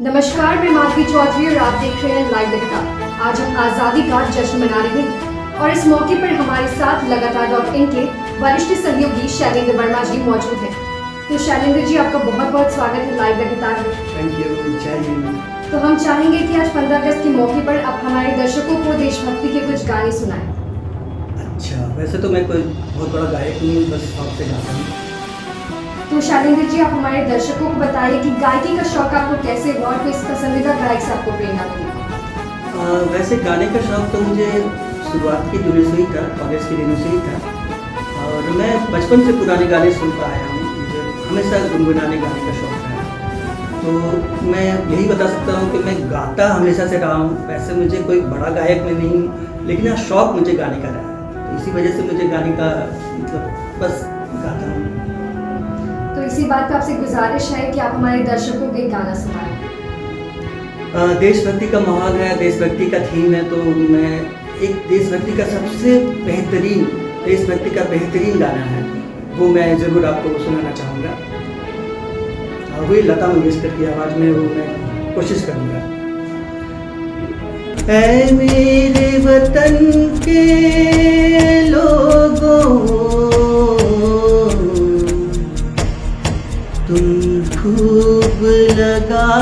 नमस्कार, मैं माधवी चौधरी और आप देख रहे हैं लाइव लगातार। आज हम आज़ादी का जश्न मना रहे हैं और इस मौके पर हमारे साथ लगातार.in के वरिष्ठ सहयोगी शैलेंद्र वर्मा जी मौजूद हैं। तो शैलेंद्र जी, आपका बहुत बहुत स्वागत है लाइव लगातार में। थैंक यू, जय हिंद। तो हम चाहेंगे कि आज 15 अगस्त के मौके पर आप हमारे दर्शकों को देशभक्ति के कुछ गाने सुनाएं। अच्छा, वैसे तो मैं कोई बहुत बड़ा गायक नहीं हूँ, बस शौक से गाता हूँ। तो शैलेंद्र जी, आप हमारे दर्शकों को बताइए कि गायकी का शौक आपको कैसे हुआ और किस पसंदीदा गायक से आपको प्रेरणा मिली? वैसे गाने का शौक तो मुझे शुरुआत की दिनों से ही था, कॉलेज के दिनों से ही था और मैं बचपन से पुराने गाने सुनता आया हूँ। मुझे हमेशा गुनगुनाने गाने का शौक है। तो मैं यही बता सकता हूँ कि मैं गाता हमेशा से रहा हूँ। वैसे मुझे कोई बड़ा गायक में नहीं हूँ, लेकिन हाँ शौक मुझे गाने का रहा है। तो इसी वजह से मुझे गाने का मतलब बस गाता हूँ। तो इसी बात पर आपसे गुजारिश है कि आप हमारे दर्शकों को एक गाना सुनाएं। देशभक्ति का माहौल है, देशभक्ति का थीम है, तो मैं एक देशभक्ति का सबसे बेहतरीन देशभक्ति का बेहतरीन गाना है, वो मैं ज़रूर आपको सुनाना चाहूँगा। वही लता मंगेशकर की आवाज़ में वो मैं कोशिश करूँगा। ऐ मेरे वतन के लोगों, तुम खूब लगा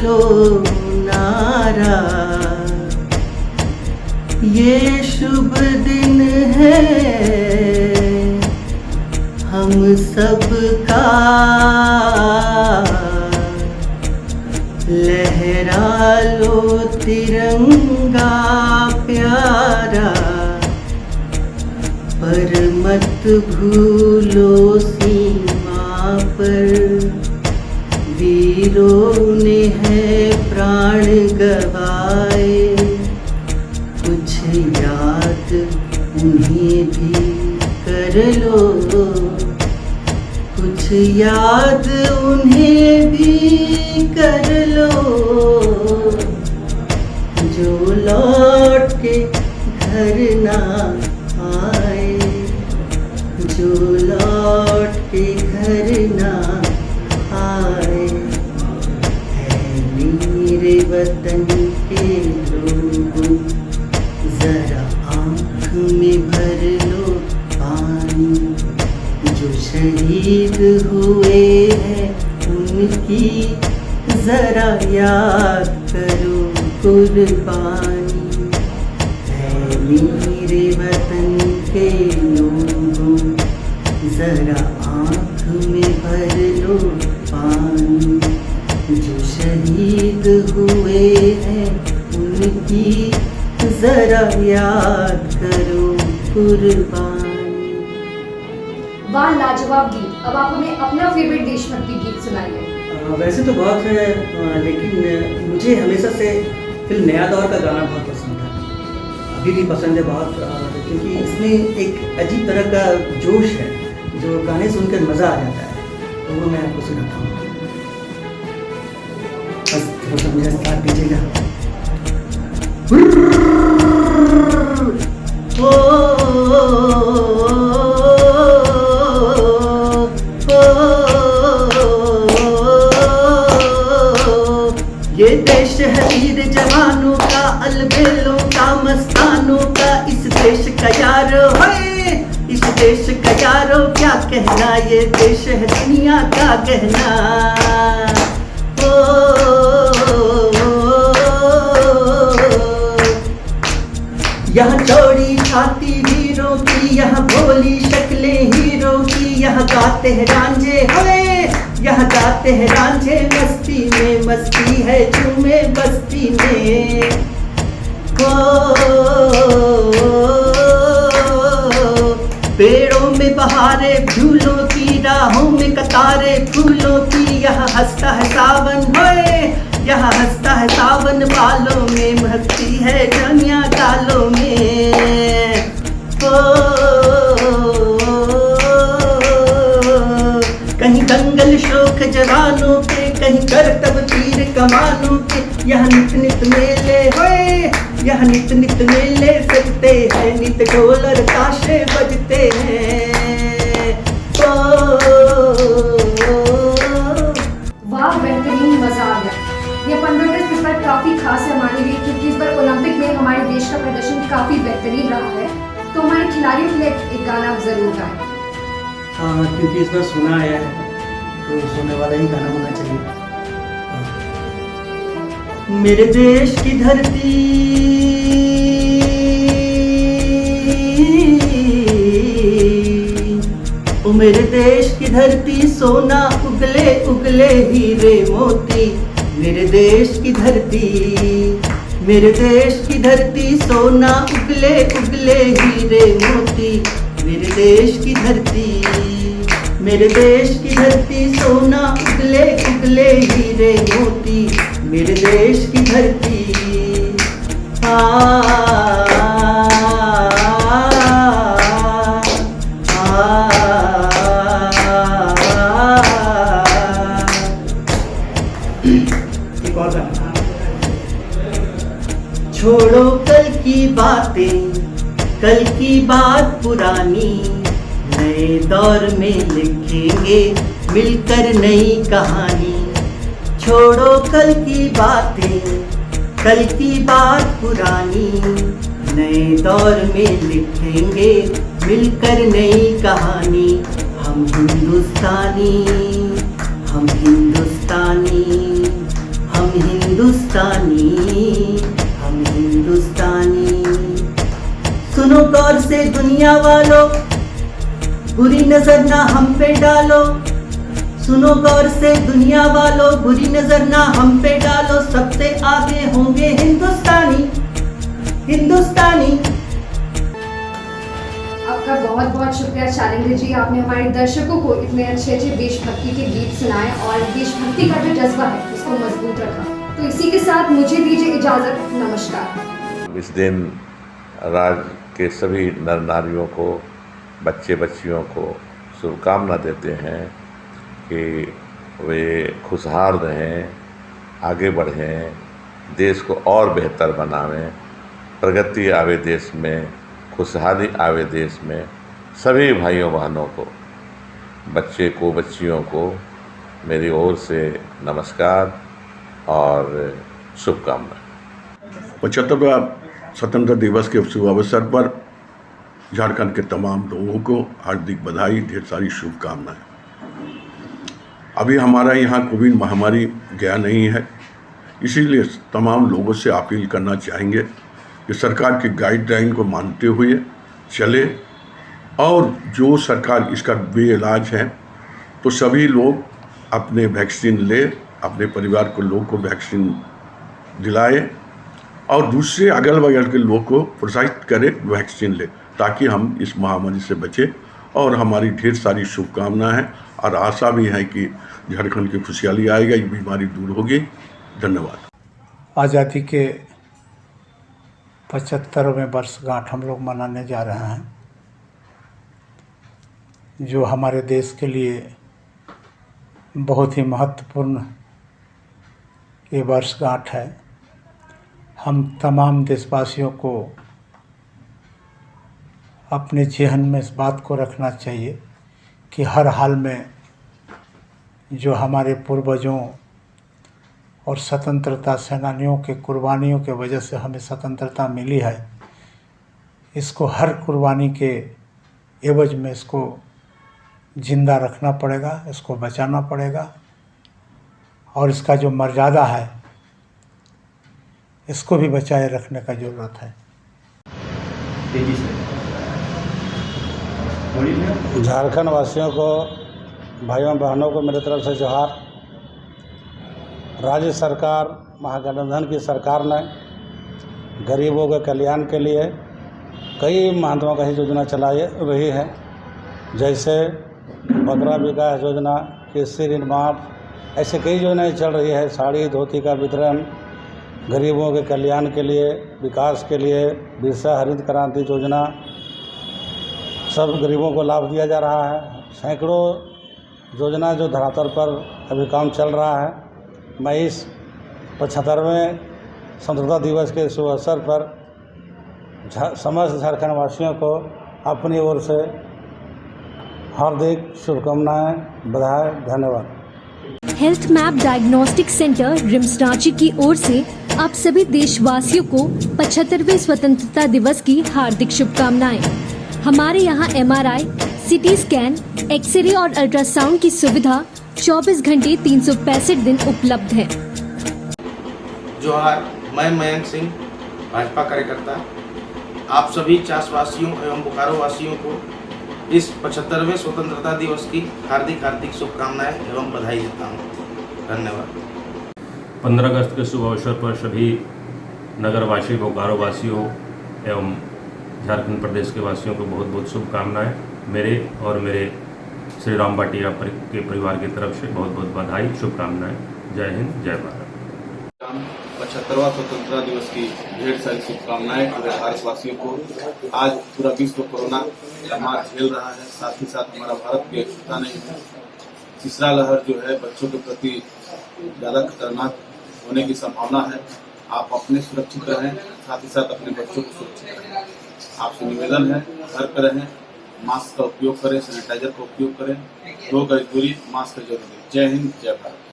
लो नारा, ये शुभ दिन है हम सबका, लहरा लो तिरंगा प्यारा, पर मत भूलो सीमा पर वीरों ने है प्राण गवाए, कुछ याद उन्हें भी कर लो, कुछ याद उन्हें भी कर लो, जो लौट के घर ना आए, जो लौट के घर ना आए। है मेरे वतन के लोगों, जरा आँख में भर लो पानी, जो शहीद हुए हैं उनकी जरा याद करो कुर्बानी। है मेरे वतन के लोगों, जरा आँख में भर लो पानी, जो शहीद हुए हैं उनकी जरा याद करो कुर्बानी। वाह, लाजवाब गीत। अब आप हमें अपना फेवरेट देशभक्ति गीत सुनाइए। वैसे तो बहुत है, लेकिन मुझे हमेशा से फिल्म नया दौर का गाना बहुत पसंद है। अभी भी पसंद है बहुत, क्योंकि इसमें एक अजीब तरह का जोश है जो गाने सुनकर मज़ा आ जाता है। तो वो मैं आपको सुनाता हूँ, बस थोड़ा सा मुझे साथ दीजिएगा। ये देश है वीर जवानों का, अलबेलों का, मस्तानों का, इस देश का यारो है, इस देश का यारो क्या कहना, ये देश है दुनिया का गहना। यहाँ चौड़ी छाती वीरों की, यहाँ भोली शक्लें हीरों की, यहाँ गाते हैं रांझे होए, यहाँ गाते हैं रांझे मस्ती में, मस्ती है झूमे बस्ती में। पेड़ों में बहारे फूलों की, राहों में कतारे फूलों की, यहाँ हंसता है सावन होए, यहाँ हंसता है सावन बालों में, मस्ती है जमिया गालों में। कहीं दंगल शोक जवानों के, कहीं करतब तीर कमानों के, यहाँ नित नित मेले होए, यहाँ नित नित मेले सजते हैं, नित ढोल और ताशे बजते हैं। वाह, बेहतरीन, मजा आ गया। ये देश का प्रदर्शन काफी बेहतरीन रहा है, तो हमारे खिलाड़ियों के लिए एक गाना आप जरूर गाएं। हाँ, क्योंकि इस बार सोना आया है तो सोने वाला ही गाना होना चाहिए। मेरे देश की धरती ओ मेरे देश की धरती सोना उगले उगले हीरे मोती। मेरे देश की धरती, मेरे देश की धरती सोना उगले उगले हीरे मोती। मेरे देश की धरती, मेरे देश की धरती सोना उगले उगले हीरे मोती। मेरे देश की धरती एक और गाना। छोड़ो कल की बातें, कल की बात पुरानी, नए दौर में लिखेंगे मिलकर नई कहानी। छोड़ो कल की बातें, कल की बात पुरानी, नए दौर में लिखेंगे मिलकर नई कहानी। हम हिंदुस्तानी, हम हिंदुस्तानी, हम हिंदुस्तानी, हम हिंदुस्तानी। सुनो गौर से दुनिया वालों, बुरी नजर ना हम पे डालो। सुनो गौर से दुनिया वालों, बुरी नजर ना हम पे डालो। सबसे आगे होंगे हिंदुस्तानी, हिंदुस्तानी। आपका बहुत बहुत शुक्रिया शालिंद्र जी, आपने हमारे दर्शकों को इतने अच्छे अच्छे देशभक्ति के गीत सुनाए और देशभक्ति का जो जज्बा है उसको मजबूत रखा। तो इसी के साथ मुझे दीजिए इजाजत, नमस्कार। इस दिन राज्य के सभी नर नारियों को, बच्चे बच्चियों को शुभकामना देते हैं कि वे खुशहाल रहें, आगे बढ़ें, देश को और बेहतर बनावें, प्रगति आवे देश में, खुशहाली आवे देश में। सभी भाइयों बहनों को, बच्चे को, बच्चियों को मेरी ओर से नमस्कार और शुभकामनाएं। 75वां स्वतंत्रता दिवस के शुभ अवसर पर झारखंड के तमाम लोगों को हार्दिक बधाई, ढेर सारी शुभकामनाएं। अभी हमारा यहाँ कोविड महामारी गया नहीं है, इसीलिए तमाम लोगों से अपील करना चाहेंगे कि सरकार की गाइडलाइन को मानते हुए चले और जो सरकार इसका बेइलाज है तो सभी लोग अपने वैक्सीन ले, अपने परिवार को लोग को वैक्सीन दिलाए और दूसरे अगल बगल के लोग को प्रोत्साहित करें वैक्सीन ले, ताकि हम इस महामारी से बचें। और हमारी ढेर सारी शुभकामनाएं हैं और आशा भी है कि झारखंड की खुशहाली आएगा, ये बीमारी दूर होगी। धन्यवाद। आज़ादी के 75वें वर्षगांठ हम लोग मनाने जा रहे हैं, जो हमारे देश के लिए बहुत ही महत्वपूर्ण ये वर्षगांठ है। हम तमाम देशवासियों को अपने जेहन में इस बात को रखना चाहिए कि हर हाल में जो हमारे पूर्वजों और स्वतंत्रता सेनानियों के कुर्बानियों के वजह से हमें स्वतंत्रता मिली है, इसको हर कुर्बानी के एवज में इसको जिंदा रखना पड़ेगा, इसको बचाना पड़ेगा और इसका जो मर्यादा है इसको भी बचाए रखने का ज़रूरत है। झारखंड वासियों को, भाइयों बहनों को मेरे तरफ से जोहार। राज्य सरकार, महागठबंधन की सरकार ने गरीबों के कल्याण के लिए कई महत्वाकांक्षी योजना चलाई रही है, जैसे बकरा विकास योजना, कृषि ऋण माफ, ऐसे कई योजनाएं चल रही है। साड़ी धोती का वितरण, गरीबों के कल्याण के लिए, विकास के लिए बिरसा हरित क्रांति योजना, सब गरीबों को लाभ दिया जा रहा है। सैकड़ों योजना जो धरातल पर अभी काम चल रहा है। मैं इस 75वें स्वतंत्रता दिवस के शुभ अवसर पर समस्त झारखंड वासियों को अपनी ओर से हार्दिक शुभकामनाएं, बधाई, धन्यवाद। Health map diagnostic centre RIMS Ranchi की ओर से आप सभी देशवासियों को 75वें स्वतंत्रता दिवस की हार्दिक शुभकामनाएं। हमारे यहाँ MRI, CT स्कैन, एक्सरे और अल्ट्रासाउंड की सुविधा 24 घंटे 365 दिन उपलब्ध है। जोहार, मैं मयंक सिंह, भाजपा कार्यकर्ता, आप सभी चासवासियों एवं बोकारो वासियों को इस 75वें स्वतंत्रता दिवस की हार्दिक शुभकामनाएं एवं बधाई देता हूं। धन्यवाद। 15 अगस्त के शुभ अवसर पर सभी नगरवासी, बोकारो वासियों एवं झारखंड प्रदेश के वासियों को बहुत बहुत शुभकामनाएं। मेरे और मेरे श्री राम बाटिया के परिवार की तरफ से बहुत बहुत बधाई, शुभकामनाएं। जय हिंद, जय भारत। 75वां स्वतंत्रता दिवस की ढेर सारी शुभकामनाएं पूरे भारतवासियों को। आज पूरा विश्व कोरोना महामारी झेल रहा है, साथ ही साथ हमारा भारत भी एकजुटता नहीं है। तीसरा लहर जो है बच्चों के प्रति ज़्यादा खतरनाक होने की संभावना है। आप अपने सुरक्षित रहें, साथ ही साथ अपने बच्चों को सुरक्षित रहें। आपसे निवेदन है, घर पर रहें, मास्क का उपयोग करें, सैनिटाइजर का उपयोग करें, 2 गज दूरी, मास्क जरूरी। जय हिंद, जय भारत।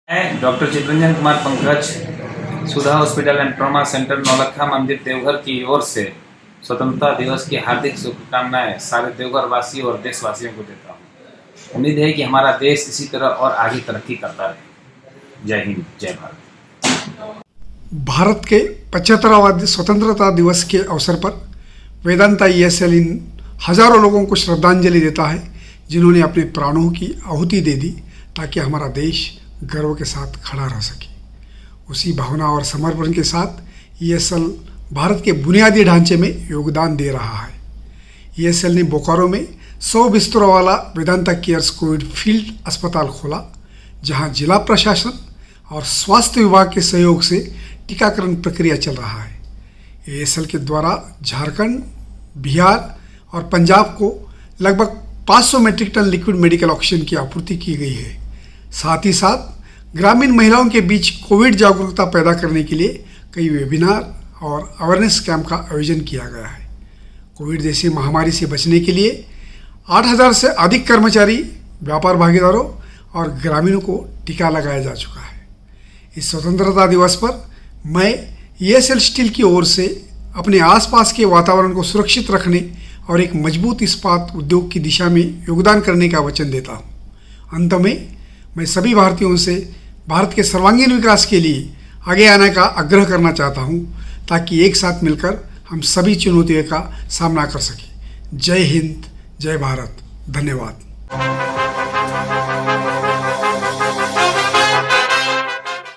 मैं doctor Chittaranjan Kumar Pankaj, Sudha hospital and trauma centre Naulakha मंदिर देवघर की ओर से स्वतंत्रता दिवस की हार्दिक शुभकामनाएं सारे देवघर वासियों और देशवासियों को देता हूं। उम्मीद है कि हमारा देश इसी तरह और आगे तरक्की करता रहे। जय हिंद, जय भारत। भारत के 75वां स्वतंत्रता दिवस के अवसर पर वेदांता ESL इन हजारों लोगों को श्रद्धांजलि देता है जिन्होंने अपने प्राणों की आहुति दे दी ताकि हमारा देश गर्व के साथ खड़ा रह सके। उसी भावना और समर्पण के साथ ESL भारत के बुनियादी ढांचे में योगदान दे रहा है। ESL ने बोकारो में 100 बिस्तरों वाला वेदांता केयर्स कोविड फील्ड अस्पताल खोला, जहां जिला प्रशासन और स्वास्थ्य विभाग के सहयोग से टीकाकरण प्रक्रिया चल रहा है। ESL के द्वारा झारखंड, बिहार और पंजाब को लगभग 500 metric tonne liquid medical oxygen की आपूर्ति की गई है। साथ ही साथ ग्रामीण महिलाओं के बीच कोविड जागरूकता पैदा करने के लिए कई वेबिनार और अवेयरनेस कैंप का आयोजन किया गया है। कोविड जैसी महामारी से बचने के लिए 8000 से अधिक कर्मचारी, व्यापार भागीदारों और ग्रामीणों को टीका लगाया जा चुका है। इस स्वतंत्रता दिवस पर मैं ESL स्टील की ओर से अपने आसपास के वातावरण को सुरक्षित रखने और एक मजबूत इस्पात उद्योग की दिशा में योगदान करने का वचन देता हूँ। अंत में मैं सभी भारतीयों से भारत के सर्वांगीण विकास के लिए आगे आने का आग्रह करना चाहता हूँ ताकि एक साथ मिलकर हम सभी चुनौतियों का सामना कर सकें। जय हिंद, जय भारत। धन्यवाद।